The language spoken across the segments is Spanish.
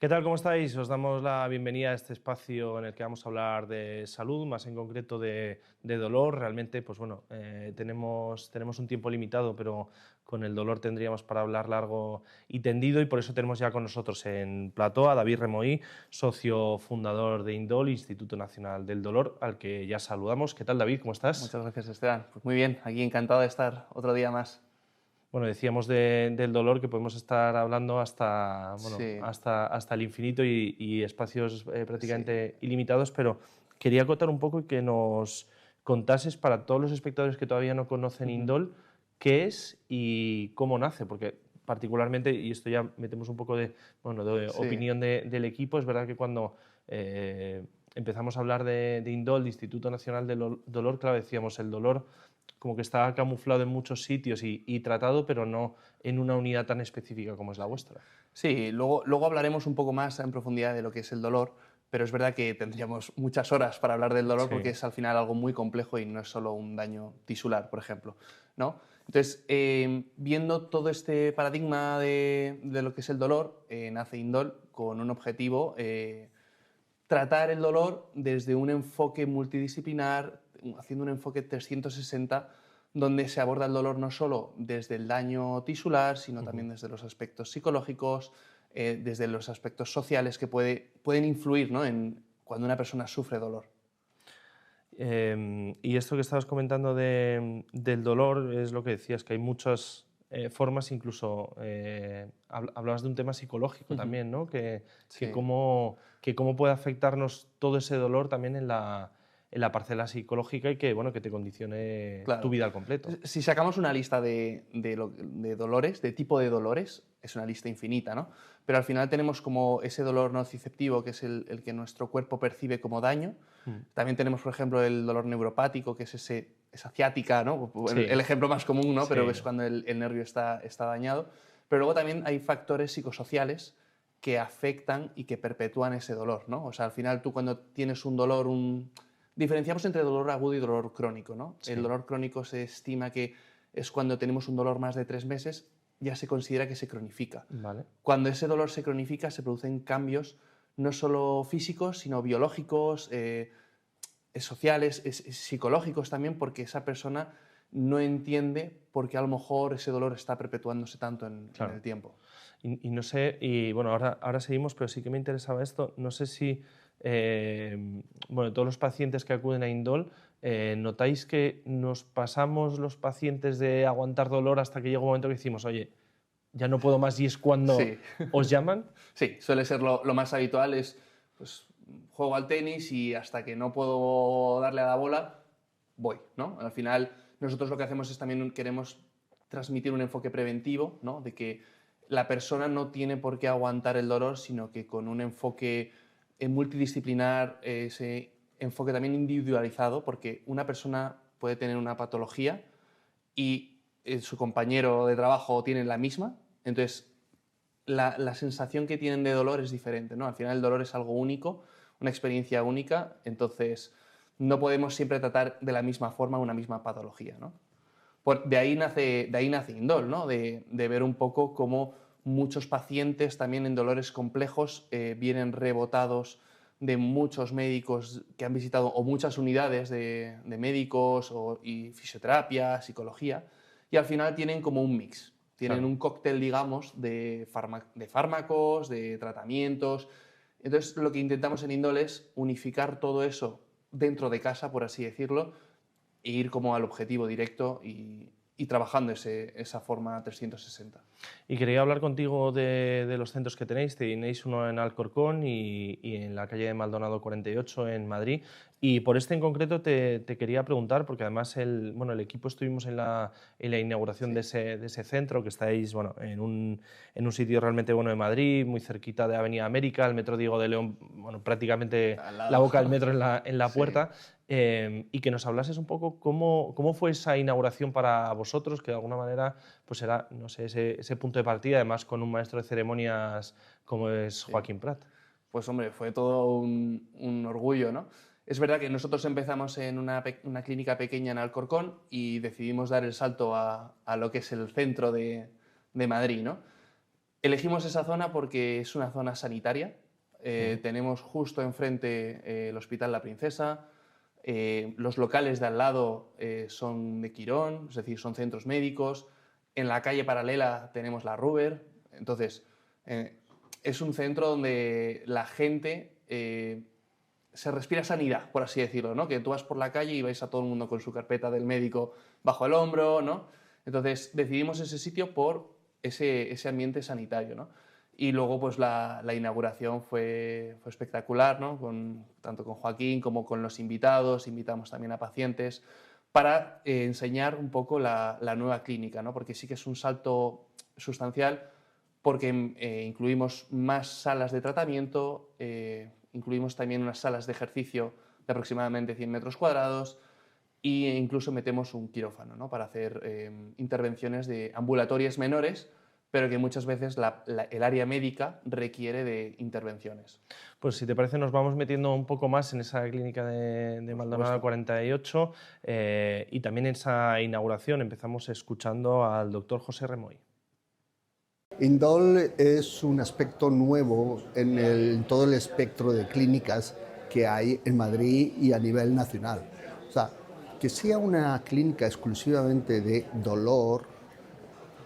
¿Qué tal? ¿Cómo estáis? Os damos la bienvenida a este espacio en el que vamos a hablar de salud, más en concreto de dolor. Realmente, pues bueno, tenemos un tiempo limitado, pero con el dolor tendríamos para hablar largo y tendido, y por eso tenemos ya con nosotros en plató a David Remoí, socio fundador de Indol, Instituto Nacional del Dolor, al que ya saludamos. ¿Qué tal, David? ¿Cómo estás? Muchas gracias, Esteban. Pues muy bien, aquí encantado de estar otro día más. Bueno, decíamos del dolor que podemos estar hablando hasta, bueno, Sí, hasta el infinito y espacios sí. prácticamente ilimitados, pero quería acotar un poco y que nos contases para todos los espectadores que todavía no conocen Ujú. Indol, qué es y cómo nace, porque particularmente, y esto ya metemos un poco de, bueno, de Sí, opinión del equipo, es verdad que cuando empezamos a hablar de Indol, de Instituto Nacional del Dolor, claro, decíamos el dolor como que está camuflado en muchos sitios y tratado, pero no en una unidad tan específica como es la vuestra. sí, luego hablaremos un poco más en profundidad de lo que es el dolor, pero es verdad que tendríamos muchas horas para hablar del dolor porque Sí. es al final algo muy complejo y no es solo un daño tisular, por ejemplo, ¿no? Entonces, viendo todo este paradigma de lo que es el dolor, nace Indol con un objetivo, tratar el dolor desde un enfoque multidisciplinar, haciendo un enfoque 360, donde se aborda el dolor no solo desde el daño tisular, sino Ujú. también desde los aspectos psicológicos, desde los aspectos sociales que pueden influir, ¿no?, en cuando una persona sufre dolor. Y esto que estabas comentando del dolor es lo que decías, que hay muchas formas, incluso hablabas de un tema psicológico Ujú. también, ¿no? Sí. Que cómo puede afectarnos todo ese dolor también en la parcela psicológica y que, bueno, que te condicione tu Claro. vida al completo. Si sacamos una lista de dolores, de tipo de dolores, es una lista infinita, ¿no? Pero al final tenemos como ese dolor nociceptivo, que es el que nuestro cuerpo percibe como daño. Mm. También tenemos, por ejemplo, el dolor neuropático, que es esa ciática, ¿no? El Sí, ejemplo más común, ¿no? Pero sí. es cuando el nervio está dañado. Pero luego también hay factores psicosociales que afectan y que perpetúan ese dolor, ¿no? O sea, al final tú cuando tienes un dolor, diferenciamos entre dolor agudo y dolor crónico, ¿no? El Sí, dolor crónico se estima que es cuando tenemos un dolor más de 3 meses, ya se considera que se cronifica. vale. Cuando ese dolor se cronifica, se producen cambios no solo físicos, sino biológicos, sociales, psicológicos también, porque esa persona no entiende por qué a lo mejor ese dolor está perpetuándose tanto en el Claro. tiempo. Y no sé, y bueno, ahora seguimos, pero sí que me interesaba esto. No sé si, bueno, todos los pacientes que acuden a Indol, ¿notáis que nos pasamos los pacientes de aguantar dolor hasta que llega un momento que decimos, oye, ya no puedo más y es cuando Sí, os llaman? sí, suele ser lo más habitual, es pues juego al tenis y hasta que no puedo darle a la bola, voy, ¿no? Al final, nosotros lo que hacemos es también queremos transmitir un enfoque preventivo, ¿no? De que la persona no tiene por qué aguantar el dolor, sino que con un enfoque multidisciplinar, ese enfoque también individualizado, porque una persona puede tener una patología y su compañero de trabajo tiene la misma, entonces la sensación que tienen de dolor es diferente, ¿no? Al final el dolor es algo único, una experiencia única, entonces no podemos siempre tratar de la misma forma una misma patología, ¿no? De ahí nace Indol, ¿no? De ver un poco cómo muchos pacientes también en dolores complejos vienen rebotados de muchos médicos que han visitado o muchas unidades de médicos y fisioterapia, psicología, y al final tienen como un mix, tienen Claro. un cóctel, digamos, de fármacos, de tratamientos. Entonces, lo que intentamos en Indol es unificar todo eso dentro de casa, por así decirlo, e ir como al objetivo directo y trabajando esa forma 360. Y quería hablar contigo de los centros que tenéis. Tenéis uno en Alcorcón y en la calle de Maldonado 48 en Madrid. Y por este en concreto te quería preguntar, porque además bueno, el equipo estuvimos en la inauguración Sí, de ese centro, que estáis bueno, en un sitio realmente bueno de Madrid, muy cerquita de Avenida América, el Metro Diego de León, bueno, prácticamente al la lado. boca del metro en la Sí. puerta. Y que nos hablases un poco cómo fue esa inauguración para vosotros, que de alguna manera pues era, no sé, ese punto de partida, además con un maestro de ceremonias como es Sí. Joaquín Prat. Pues hombre, fue todo un orgullo, ¿no? Es verdad que nosotros empezamos en una clínica pequeña en Alcorcón y decidimos dar el salto a lo que es el centro de Madrid, ¿no? Elegimos esa zona porque es una zona sanitaria. Tenemos justo enfrente el Hospital La Princesa. Los locales de al lado son de Quirón, es decir, son centros médicos. En la calle paralela tenemos la Ruber. Entonces, es un centro donde la gente se respira sanidad, por así decirlo, ¿no? Que tú vas por la calle y vais a todo el mundo con su carpeta del médico bajo el hombro, ¿no? Entonces, decidimos ese sitio por ese ambiente sanitario, ¿no? Y luego pues la inauguración fue espectacular, ¿no? Tanto con Joaquín como con los invitados, invitamos también a pacientes para enseñar un poco la nueva clínica, ¿no? Porque sí que es un salto sustancial porque incluimos más salas de tratamiento, incluimos también unas salas de ejercicio de aproximadamente 100 metros cuadrados e incluso metemos un quirófano, ¿no? Para hacer intervenciones ambulatorias menores, pero que muchas veces el área médica requiere de intervenciones. Pues si te parece nos vamos metiendo un poco más en esa clínica de Maldonado 48 y también en esa inauguración empezamos escuchando al doctor José Remoy. Indol es un aspecto nuevo en todo el espectro de clínicas que hay en Madrid y a nivel nacional. O sea, que sea una clínica exclusivamente de dolor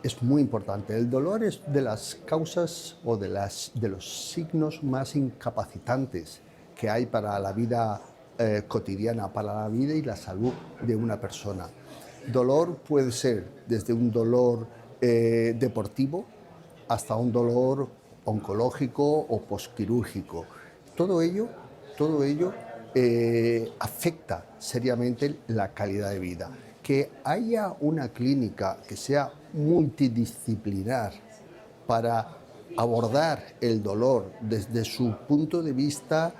es muy importante. El dolor es de las causas o de los signos más incapacitantes que hay para la vida cotidiana, para la vida y la salud de una persona. Dolor puede ser desde un dolor deportivo hasta un dolor oncológico o postquirúrgico. Todo ello afecta seriamente la calidad de vida. Que haya una clínica que sea multidisciplinar para abordar el dolor desde su punto de vista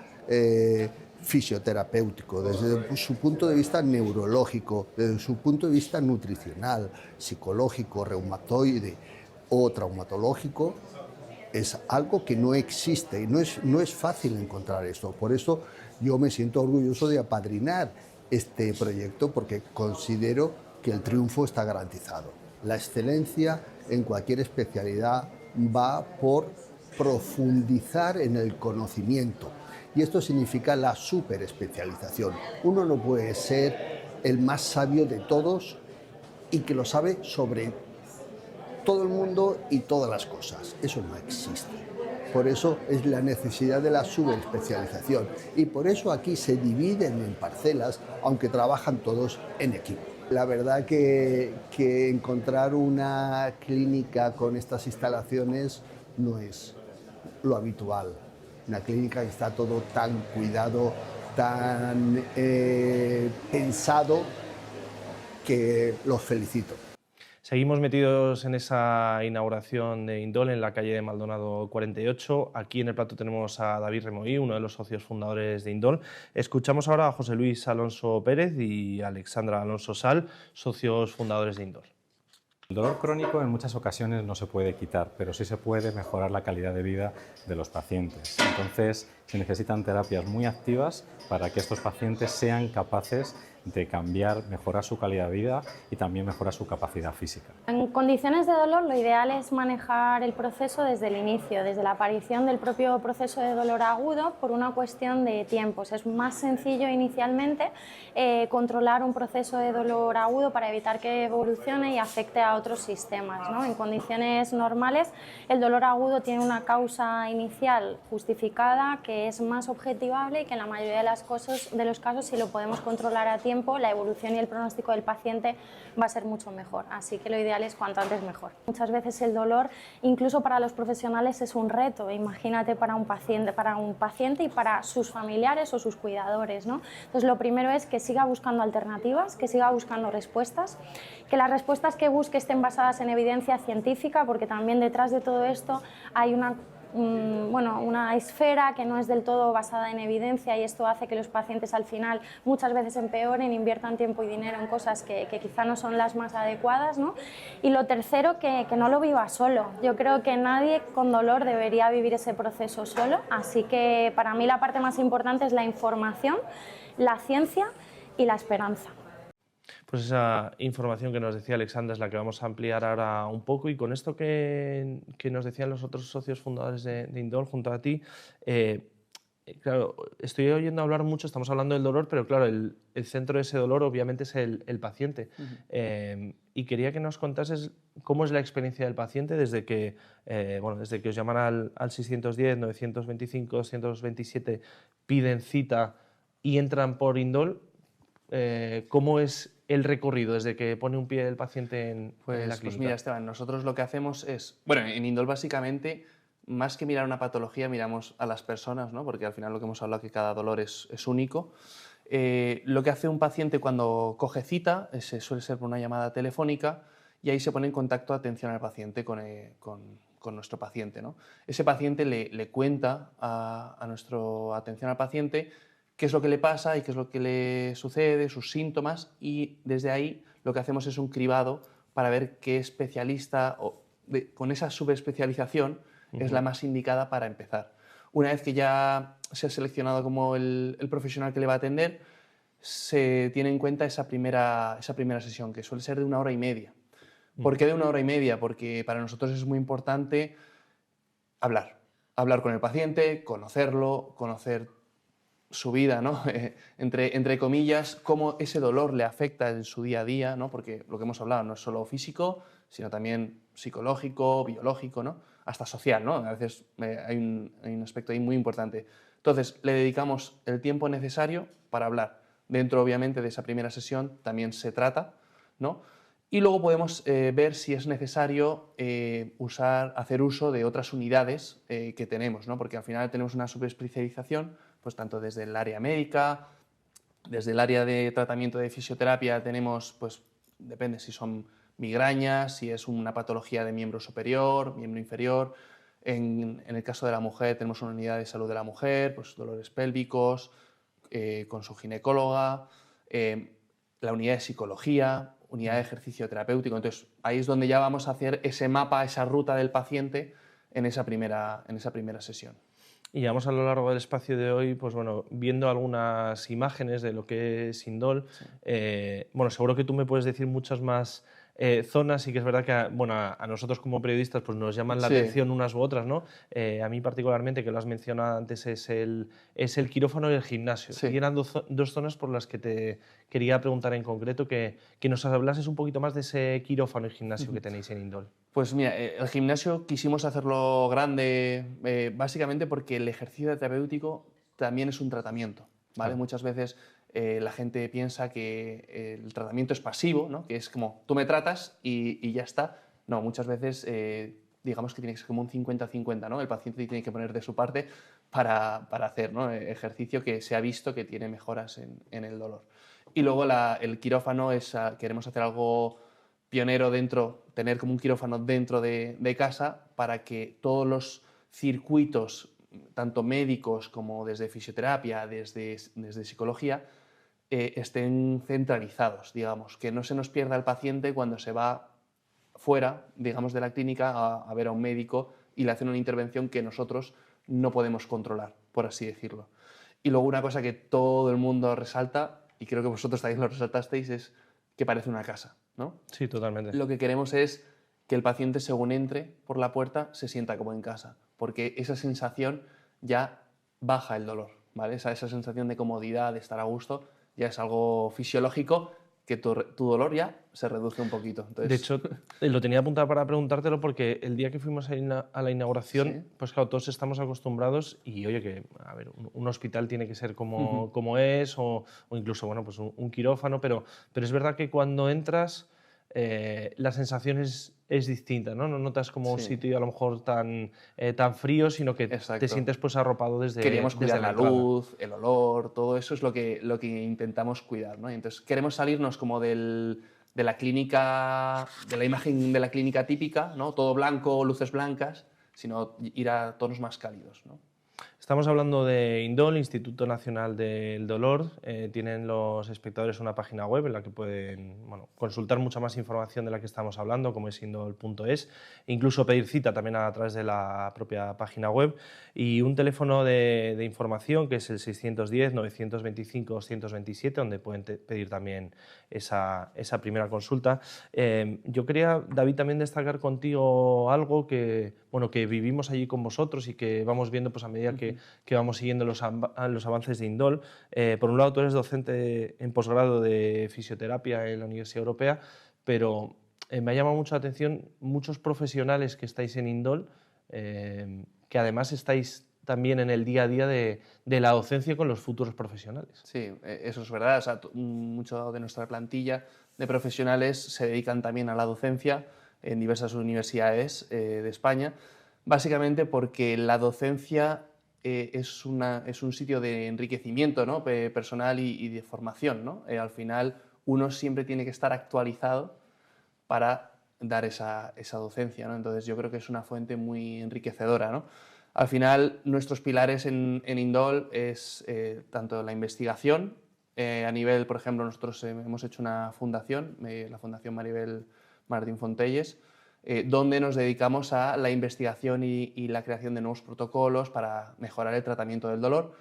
fisioterapéutico, desde su punto de vista neurológico, desde su punto de vista nutricional, psicológico, reumatoide o traumatológico, es algo que no existe y no es fácil encontrar esto. Por eso yo me siento orgulloso de apadrinar este proyecto porque considero que el triunfo está garantizado. La excelencia en cualquier especialidad va por profundizar en el conocimiento y esto significa la superespecialización. Uno no puede ser el más sabio de todos y que lo sabe sobre todo el mundo y todas las cosas. Eso no existe. Por eso es la necesidad de la subespecialización y por eso aquí se dividen en parcelas, aunque trabajan todos en equipo. La verdad que encontrar una clínica con estas instalaciones no es lo habitual. Una clínica que está todo tan cuidado, tan pensado, que los felicito. Seguimos metidos en esa inauguración de Indol en la calle de Maldonado 48. Aquí en el plato tenemos a David Remoí, uno de los socios fundadores de Indol. Escuchamos ahora a José Luis Alonso Pérez y a Alexandra Alonso Sal, socios fundadores de Indol. El dolor crónico en muchas ocasiones no se puede quitar, pero sí se puede mejorar la calidad de vida de los pacientes. Entonces se necesitan terapias muy activas para que estos pacientes sean capaces de cambiar, mejorar su calidad de vida y también mejorar su capacidad física. En condiciones de dolor lo ideal es manejar el proceso desde el inicio, desde la aparición del propio proceso de dolor agudo por una cuestión de tiempos. Es más sencillo inicialmente controlar un proceso de dolor agudo para evitar que evolucione y afecte a otros sistemas, ¿no? En condiciones normales el dolor agudo tiene una causa inicial justificada que es más objetivable y que en la mayoría de los casos si lo podemos controlar a tiempo la evolución y el pronóstico del paciente va a ser mucho mejor, así que lo ideal es cuanto antes mejor. Muchas veces el dolor, incluso para los profesionales, es un reto, imagínate para un paciente y para sus familiares o sus cuidadores, ¿no? Entonces lo primero es que siga buscando alternativas, que siga buscando respuestas, que las respuestas que busque estén basadas en evidencia científica, porque también detrás de todo esto hay una esfera que no es del todo basada en evidencia y esto hace que los pacientes al final muchas veces empeoren, inviertan tiempo y dinero en cosas que quizá no son las más adecuadas, ¿no? Y lo tercero, que no lo viva solo. Yo creo que nadie con dolor debería vivir ese proceso solo, así que para mí la parte más importante es la información, la ciencia y la esperanza. Pues esa información que nos decía Alexandra es la que vamos a ampliar ahora un poco, y con esto que nos decían los otros socios fundadores de Indol junto a ti, claro, estoy oyendo hablar mucho, estamos hablando del dolor, pero claro, el centro de ese dolor obviamente es el paciente. Y quería que nos contases cómo es la experiencia del paciente desde que, desde que os llaman al 610, 925, 227, piden cita y entran por Indol. ¿Cómo es el recorrido desde que pone un pie el paciente en la clínica? Pues mira, Esteban, nosotros lo que hacemos es, bueno, en Indol básicamente, más que mirar una patología, miramos a las personas, ¿no? Porque al final lo que hemos hablado es que cada dolor es único. Lo que hace un paciente cuando coge cita suele ser por una llamada telefónica, y ahí se pone en contacto de atención al paciente con nuestro paciente, ¿no? Ese paciente le cuenta a nuestra atención al paciente qué es lo que le pasa y qué es lo que le sucede, sus síntomas, y desde ahí lo que hacemos es un cribado para ver qué especialista con esa subespecialización es la más indicada para empezar. Una vez que ya se ha seleccionado como el profesional que le va a atender, se tiene en cuenta esa primera sesión, que suele ser de 1 hora y media. ¿Por qué de 1 hora y media? Porque para nosotros es muy importante hablar con el paciente, conocerlo, conocer su vida, ¿no? entre comillas, cómo ese dolor le afecta en su día a día, ¿no? Porque lo que hemos hablado no es solo físico, sino también psicológico, biológico, ¿no? Hasta social, ¿no? A veces hay un aspecto ahí muy importante. Entonces, le dedicamos el tiempo necesario para hablar. Dentro, obviamente, de esa primera sesión también se trata, ¿no? Y luego podemos ver si es necesario hacer uso de otras unidades que tenemos, ¿no? Porque al final tenemos una subespecialización, pues tanto desde el área médica, desde el área de tratamiento de fisioterapia tenemos, pues depende si son migrañas, si es una patología de miembro superior, miembro inferior. En el caso de la mujer tenemos una unidad de salud de la mujer, pues dolores pélvicos, con su ginecóloga, la unidad de psicología, unidad de ejercicio terapéutico. Entonces ahí es donde ya vamos a hacer ese mapa, esa ruta del paciente en esa primera sesión. Y vamos a lo largo del espacio de hoy, pues bueno, viendo algunas imágenes de lo que es Indol. Sí. Bueno, seguro que tú me puedes decir muchas más zonas, y que es verdad que a nosotros como periodistas pues nos llaman la atención unas u otras, ¿no? A mí particularmente, que lo has mencionado antes, es el quirófano y el gimnasio. Sí. Y eran dos zonas por las que te quería preguntar en concreto, que nos hablases un poquito más de ese quirófano y gimnasio que tenéis en Indol. Pues mira, el gimnasio quisimos hacerlo grande básicamente porque el ejercicio terapéutico también es un tratamiento, ¿vale? Muchas veces la gente piensa que el tratamiento es pasivo, ¿no? Que es como tú me tratas y ya está. No, muchas veces digamos que tiene que ser como un 50-50, ¿no? El paciente tiene que poner de su parte para hacer, ¿no? Ejercicio que se ha visto que tiene mejoras en el dolor. Y luego el quirófano queremos hacer algo pionero tener como un quirófano dentro de casa, para que todos los circuitos, tanto médicos como desde fisioterapia, desde psicología, estén centralizados, digamos, que no se nos pierda el paciente cuando se va fuera, digamos, de la clínica a ver a un médico y le hacen una intervención que nosotros no podemos controlar, por así decirlo. Y luego una cosa que todo el mundo resalta, y creo que vosotros también lo resaltasteis, es que parece una casa, ¿no? Sí, totalmente. Lo que queremos es que el paciente, según entre por la puerta, se sienta como en casa, porque esa sensación ya baja el dolor, ¿vale? Esa sensación de comodidad, de estar a gusto, ya es algo fisiológico, que tu dolor ya se reduce un poquito. Entonces... De hecho, lo tenía apuntado para preguntártelo, porque el día que fuimos a la inauguración, pues claro, todos estamos acostumbrados, y oye, que a ver, un hospital tiene que ser como es, o incluso, bueno, pues un quirófano, pero es verdad que cuando entras la sensación es distinta, ¿no? No notas como un sitio a lo mejor tan frío, sino que te sientes pues arropado desde Queríamos cuidar la luz, el olor, todo eso es lo que intentamos cuidar, ¿no? Entonces queremos salirnos como de la clínica, de la imagen de la clínica típica, ¿no? Todo blanco, luces blancas, sino ir a tonos más cálidos, ¿no? Estamos hablando de INDOL, Instituto Nacional del Dolor. Tienen los espectadores una página web en la que pueden consultar mucha más información de la que estamos hablando, como es indol.es, incluso pedir cita también a través de la propia página web, y un teléfono de información que es el 610-925-227, donde pueden pedir también esa primera consulta. Yo quería, David, también destacar contigo algo que vivimos allí con vosotros y que vamos viendo pues, a medida que vamos siguiendo los avances de INDOL. Por un lado, tú eres docente en posgrado de fisioterapia en la Universidad Europea, pero me ha llamado mucho la atención muchos profesionales que estáis en INDOL, que además estáis también en el día a día de la docencia con los futuros profesionales. Sí, eso es verdad. O sea, mucho de nuestra plantilla de profesionales se dedican también a la docencia en diversas universidades de España, básicamente porque la docencia es un sitio de enriquecimiento, ¿no? Personal y de formación, ¿no? Al final uno siempre tiene que estar actualizado para dar esa docencia, ¿no? Entonces yo creo que es una fuente muy enriquecedora, ¿no? Al final nuestros pilares en INDOL es tanto la investigación, a nivel, por ejemplo, nosotros hemos hecho una fundación, la Fundación Maribel Martín Fontelles, donde nos dedicamos a la investigación y la creación de nuevos protocolos para mejorar el tratamiento del dolor,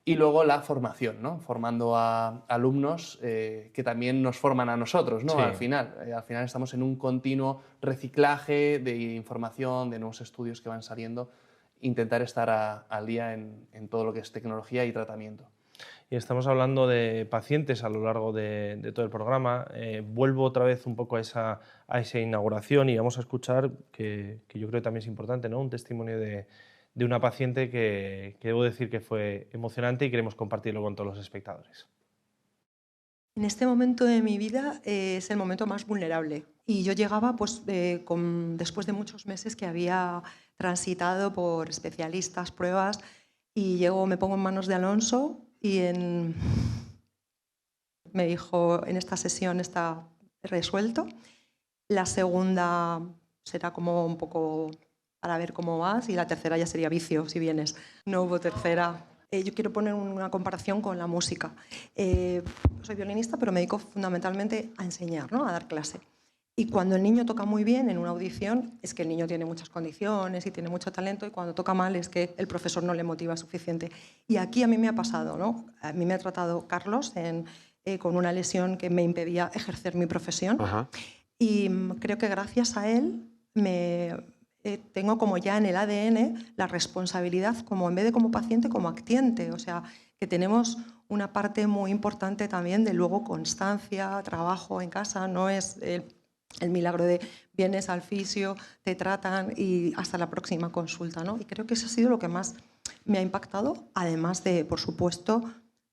y luego la formación, ¿no? Formando a alumnos que también nos forman a nosotros, ¿no? Sí. Al final estamos en un continuo reciclaje de información, de nuevos estudios que van saliendo, intentar estar al día en todo lo que es tecnología y tratamiento. Y estamos hablando de pacientes a lo largo de todo el programa. Vuelvo otra vez un poco a esa inauguración y vamos a escuchar, que yo creo que también es importante, ¿no? Un testimonio de una paciente que debo decir que fue emocionante y queremos compartirlo con todos los espectadores. En este momento de mi vida es el momento más vulnerable. Y yo llegaba pues, después de muchos meses que había transitado por especialistas, pruebas, y llego, me pongo en manos de Alonso y me dijo, en esta sesión está resuelto. La segunda será como un poco para ver cómo vas, y la tercera ya sería vicio, si vienes. No hubo tercera. Yo quiero poner una comparación con la música. Soy violinista, pero me dedico fundamentalmente a enseñar, ¿no? A dar clase. Y cuando el niño toca muy bien en una audición, es que el niño tiene muchas condiciones y tiene mucho talento, y cuando toca mal es que el profesor no le motiva suficiente. Y aquí a mí me ha pasado, ¿no? A mí me ha tratado Carlos con una lesión que me impedía ejercer mi profesión. Ajá. Y creo que gracias a él tengo como ya en el ADN la responsabilidad, como en vez de como paciente, como actiente. O sea, que tenemos una parte muy importante también de luego constancia, trabajo en casa. No es el milagro de vienes al fisio, te tratan y hasta la próxima consulta, ¿no? Y creo que eso ha sido lo que más me ha impactado, además de, por supuesto,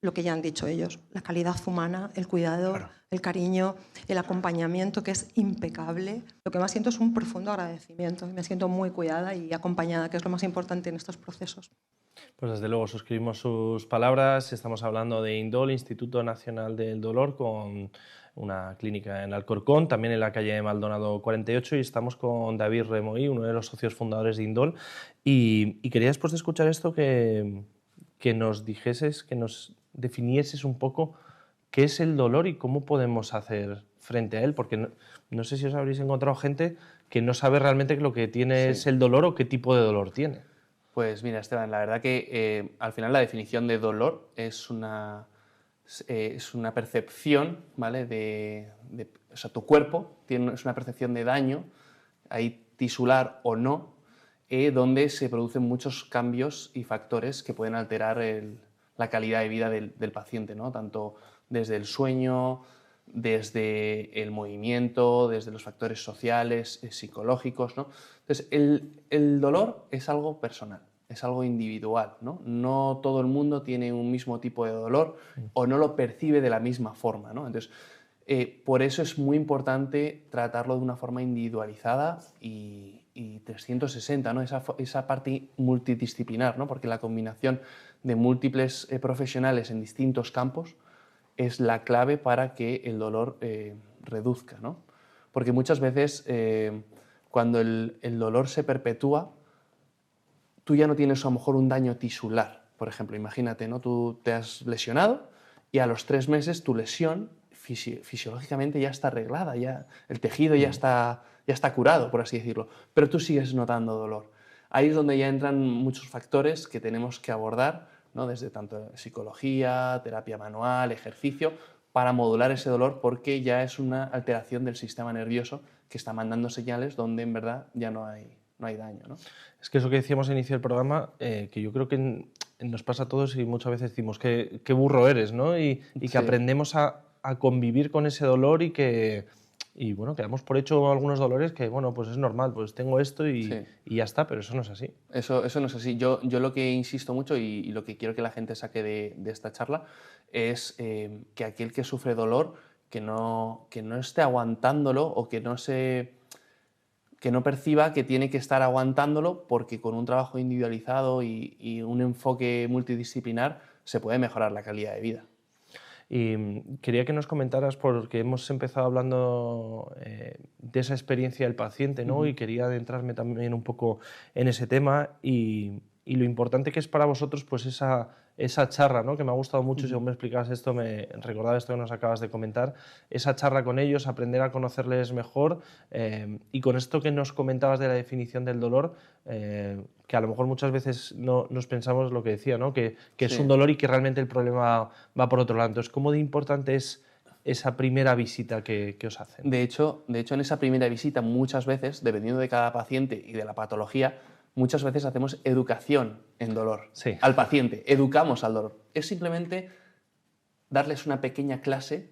lo que ya han dicho ellos, la calidad humana, el cuidado, claro, el cariño, el acompañamiento, que es impecable. Lo que más siento es un profundo agradecimiento. Me siento muy cuidada y acompañada, que es lo más importante en estos procesos. Pues desde luego suscribimos sus palabras. Estamos hablando de INDOL, Instituto Nacional del Dolor, con una clínica en Alcorcón, también en la calle de Maldonado 48, y estamos con David Remoí, uno de los socios fundadores de INDOL. Y quería, después de escuchar esto, que nos dijeses, que nos definieses un poco qué es el dolor y cómo podemos hacer frente a él, porque no sé si os habréis encontrado gente que no sabe realmente lo que tiene es el dolor o qué tipo de dolor tiene. Pues mira, Esteban, la verdad que al final la definición de dolor es una percepción, ¿vale? O sea, tu cuerpo es una percepción de daño, ahí tisular o no, donde se producen muchos cambios y factores que pueden alterar la calidad de vida del paciente, ¿no? Tanto desde el sueño, desde el movimiento, desde los factores sociales, psicológicos, ¿no? Entonces, el dolor es algo personal, es algo individual, ¿no? No todo el mundo tiene un mismo tipo de dolor o no lo percibe de la misma forma, ¿no? Entonces, por eso es muy importante tratarlo de una forma individualizada y 360, ¿no? Esa parte multidisciplinar, ¿no? Porque la combinación de múltiples profesionales en distintos campos es la clave para que el dolor reduzca, ¿no? Porque muchas veces cuando el dolor se perpetúa, tú ya no tienes a lo mejor un daño tisular, por ejemplo. Imagínate, ¿no? Tú te has lesionado y a los 3 meses tu lesión fisiológicamente ya está arreglada, ya, el tejido ya está curado, por así decirlo, pero tú sigues notando dolor. Ahí es donde ya entran muchos factores que tenemos que abordar, ¿no? Desde tanto psicología, terapia manual, ejercicio, para modular ese dolor, porque ya es una alteración del sistema nervioso que está mandando señales donde en verdad ya no hay daño, ¿no? Es que eso que decíamos al inicio del programa, que yo creo que nos pasa a todos y muchas veces decimos qué burro eres, ¿no? Y que Sí. aprendemos a convivir con ese dolor y bueno, que damos por hecho algunos dolores que, bueno, pues es normal, pues tengo esto Sí. y ya está, pero eso no es así. Eso no es así. Yo lo que insisto mucho y lo que quiero que la gente saque de esta charla es que aquel que sufre dolor, que no esté aguantándolo o que no perciba que tiene que estar aguantándolo, porque con un trabajo individualizado y un enfoque multidisciplinar se puede mejorar la calidad de vida. Y quería que nos comentaras, porque hemos empezado hablando de esa experiencia del paciente, ¿no? Y quería adentrarme también un poco en ese tema y lo importante que es para vosotros pues esa charla, ¿no? Que me ha gustado mucho, según me explicabas esto, me recordaba esto que nos acabas de comentar, esa charla con ellos, aprender a conocerles mejor y con esto que nos comentabas de la definición del dolor, que a lo mejor muchas veces no nos pensamos lo que decía, ¿no? Que es Sí. un dolor y que realmente el problema va por otro lado. Entonces, ¿cómo de importante es esa primera visita que os hacen? De hecho, en esa primera visita muchas veces, dependiendo de cada paciente y de la patología, muchas veces hacemos educación en dolor Sí. al paciente, educamos al dolor. Es simplemente darles una pequeña clase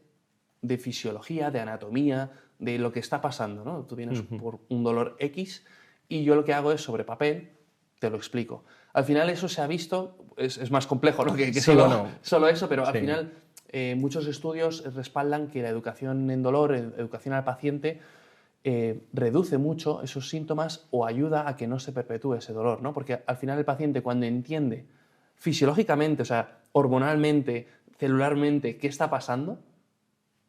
de fisiología, de anatomía, de lo que está pasando, ¿no? Tú vienes por un dolor X y yo lo que hago es, sobre papel, te lo explico. Al final eso se ha visto, es más complejo, ¿no? que Sí, solo eso, pero al Sí. final muchos estudios respaldan que la educación en dolor, educación al paciente, reduce mucho esos síntomas o ayuda a que no se perpetúe ese dolor, ¿no? Porque al final el paciente, cuando entiende fisiológicamente, o sea, hormonalmente, celularmente, qué está pasando,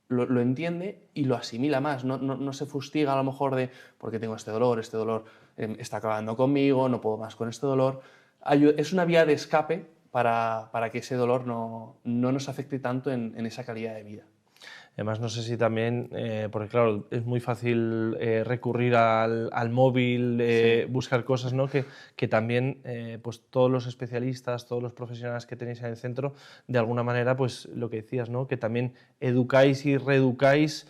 lo entiende y lo asimila más, no se fustiga a lo mejor de porque tengo este dolor está acabando conmigo, no puedo más con este dolor. Es una vía de escape para que ese dolor no nos afecte tanto en esa calidad de vida. Además, no sé si también, porque claro, es muy fácil recurrir al móvil, buscar cosas, ¿no? Que también pues todos los especialistas, todos los profesionales que tenéis en el centro, de alguna manera, pues lo que decías, ¿no? Que también educáis y reeducáis,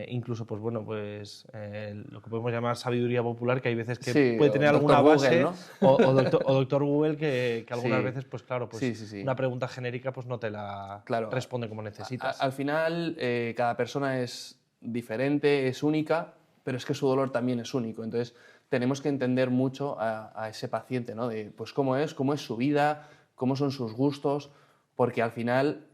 incluso, pues bueno, pues lo que podemos llamar sabiduría popular, que hay veces que Sí, puede tener o alguna Dr. base, Google, ¿no? o doctor Google, que algunas Sí. veces, pues claro, pues Sí. una pregunta genérica pues no te la Claro. responde como necesitas. Al final, cada persona es diferente, es única, pero es que su dolor también es único. Entonces, tenemos que entender mucho a ese paciente, ¿no? De pues, cómo es su vida, cómo son sus gustos, porque al final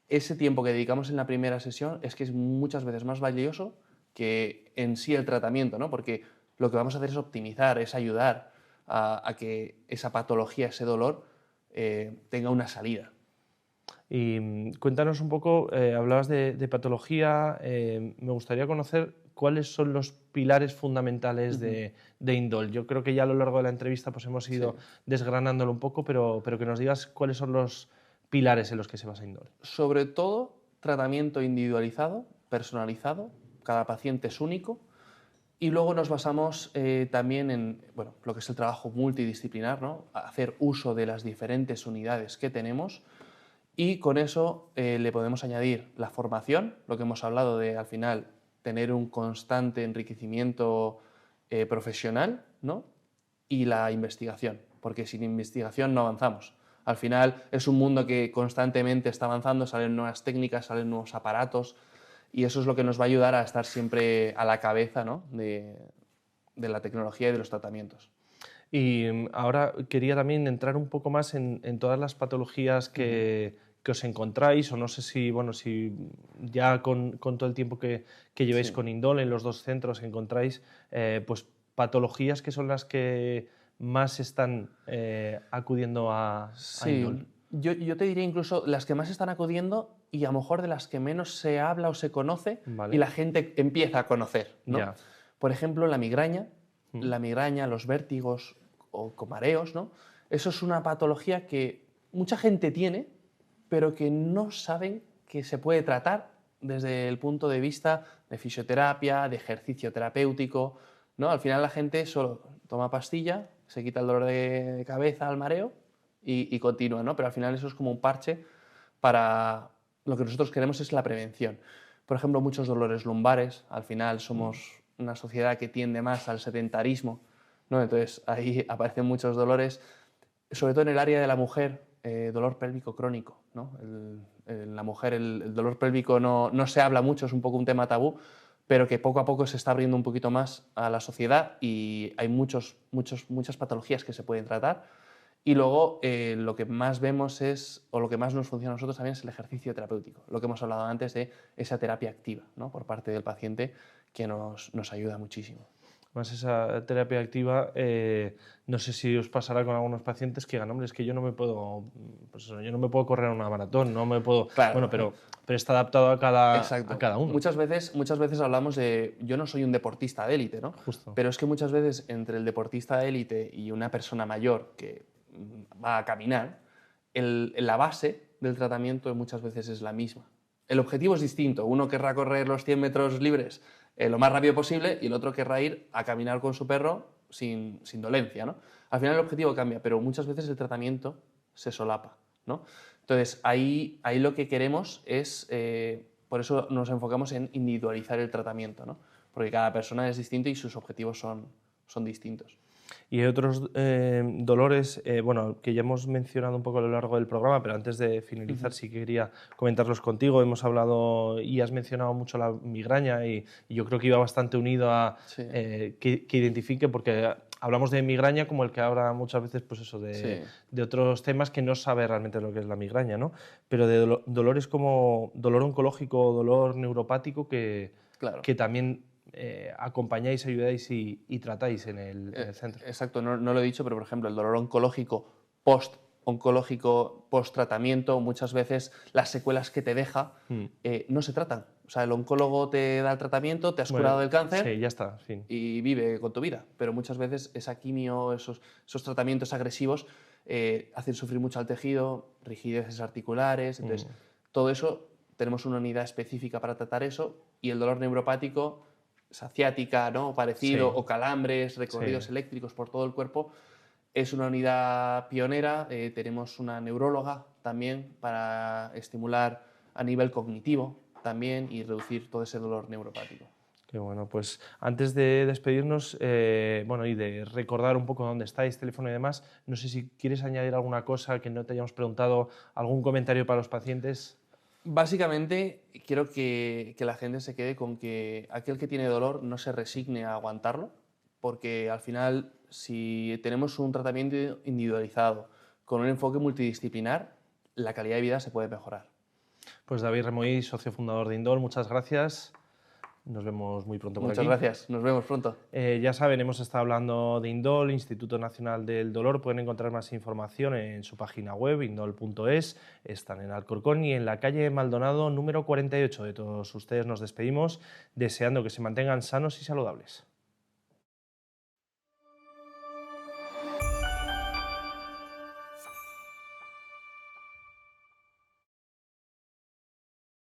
ese tiempo que dedicamos en la primera sesión es que es muchas veces más valioso que en sí el tratamiento, ¿no? Porque lo que vamos a hacer es optimizar, es ayudar a que esa patología, ese dolor, tenga una salida. Y cuéntanos un poco, hablabas de patología, me gustaría conocer cuáles son los pilares fundamentales de Indol. Yo creo que ya a lo largo de la entrevista pues hemos ido desgranándolo un poco, pero que nos digas cuáles son los pilares en los que se basa Indol. Sobre todo, tratamiento individualizado, personalizado, cada paciente es único, y luego nos basamos también en lo que es el trabajo multidisciplinar, ¿no? Hacer uso de las diferentes unidades que tenemos. Y con eso le podemos añadir la formación, lo que hemos hablado de al final tener un constante enriquecimiento profesional, ¿no? Y la investigación, porque sin investigación no avanzamos. Al final es un mundo que constantemente está avanzando, salen nuevas técnicas, salen nuevos aparatos y eso es lo que nos va a ayudar a estar siempre a la cabeza, ¿no? de la tecnología y de los tratamientos. Y ahora quería también entrar un poco más en todas las patologías que os encontráis, o no sé si, si ya con todo el tiempo que lleváis con Indol en los dos centros encontráis pues patologías que son las que más están acudiendo a Indol. Yo te diría incluso las que más están acudiendo y a lo mejor de las que menos se habla o se conoce y la gente empieza a conocer, ¿no? Ya. Por ejemplo, la migraña, los vértigos o con mareos, ¿no? Eso es una patología que mucha gente tiene, pero que no saben que se puede tratar desde el punto de vista de fisioterapia, de ejercicio terapéutico, ¿no? Al final la gente solo toma pastilla, se quita el dolor de cabeza, el mareo y continúa, ¿no? Pero al final eso es como un parche para lo que nosotros queremos es la prevención. Por ejemplo, muchos dolores lumbares, al final somos una sociedad que tiende más al sedentarismo, ¿no? Entonces ahí aparecen muchos dolores, sobre todo en el área de la mujer, dolor pélvico crónico, ¿no? La mujer, el dolor pélvico no se habla mucho, es un poco un tema tabú, pero que poco a poco se está abriendo un poquito más a la sociedad y hay muchas patologías que se pueden tratar. Y luego lo que más vemos es, o lo que más nos funciona a nosotros también es el ejercicio terapéutico, lo que hemos hablado antes de esa terapia activa, ¿no? Por parte del paciente que nos ayuda muchísimo. Más esa terapia activa, no sé si os pasará con algunos pacientes que digan, hombre, es que yo no me puedo, pues eso, yo no me puedo correr una maratón, no me puedo... Claro. Bueno, pero está adaptado a cada uno. Muchas veces hablamos de, yo no soy un deportista de élite, ¿no? Justo. Pero es que muchas veces entre el deportista de élite y una persona mayor que va a caminar, la base del tratamiento muchas veces es la misma. El objetivo es distinto. Uno querrá correr los 100 metros libres lo más rápido posible y el otro querrá ir a caminar con su perro sin dolencia, ¿no? Al final el objetivo cambia, pero muchas veces el tratamiento se solapa, ¿no? Entonces, ahí lo que queremos es, por eso nos enfocamos en individualizar el tratamiento, ¿no? Porque cada persona es distinta y sus objetivos son distintos. Y hay otros dolores, bueno, que ya hemos mencionado un poco a lo largo del programa, pero antes de finalizar sí que quería comentarlos contigo. Hemos hablado y has mencionado mucho la migraña y yo creo que iba bastante unido a Sí. que identifique, porque hablamos de migraña como el que habla muchas veces pues eso, Sí. de otros temas que no sabe realmente lo que es la migraña, ¿no? Pero de dolores como dolor oncológico o dolor neuropático Claro. que también acompañáis, ayudáis y tratáis en el centro. Exacto, no lo he dicho, pero por ejemplo, el dolor oncológico, post-tratamiento, muchas veces las secuelas que te deja no se tratan. O sea, el oncólogo te da el tratamiento, te has curado del cáncer Sí, ya está, fin. y vive con tu vida. Pero muchas veces esa quimio, esos tratamientos agresivos hacen sufrir mucho al tejido, rigideces articulares. Entonces, todo eso, tenemos una unidad específica para tratar eso y el dolor neuropático, esa ciática, ¿no? Parecido, Sí. o calambres, recorridos Sí. eléctricos por todo el cuerpo, es una unidad pionera. Tenemos una neuróloga también para estimular a nivel cognitivo también y reducir todo ese dolor neuropático. Qué bueno, pues antes de despedirnos bueno, y de recordar un poco dónde estáis, teléfono y demás, no sé si quieres añadir alguna cosa que no te hayamos preguntado, algún comentario para los pacientes. Básicamente, quiero que la gente se quede con que aquel que tiene dolor no se resigne a aguantarlo, porque al final, si tenemos un tratamiento individualizado, con un enfoque multidisciplinar, la calidad de vida se puede mejorar. Pues David Remoí, socio fundador de Indol, muchas gracias. Nos vemos muy pronto por aquí. Muchas gracias, nos vemos pronto. Ya saben, hemos estado hablando de Indol, Instituto Nacional del Dolor. Pueden encontrar más información en su página web, indol.es. Están en Alcorcón y en la calle Maldonado, número 48. De todos ustedes nos despedimos, deseando que se mantengan sanos y saludables.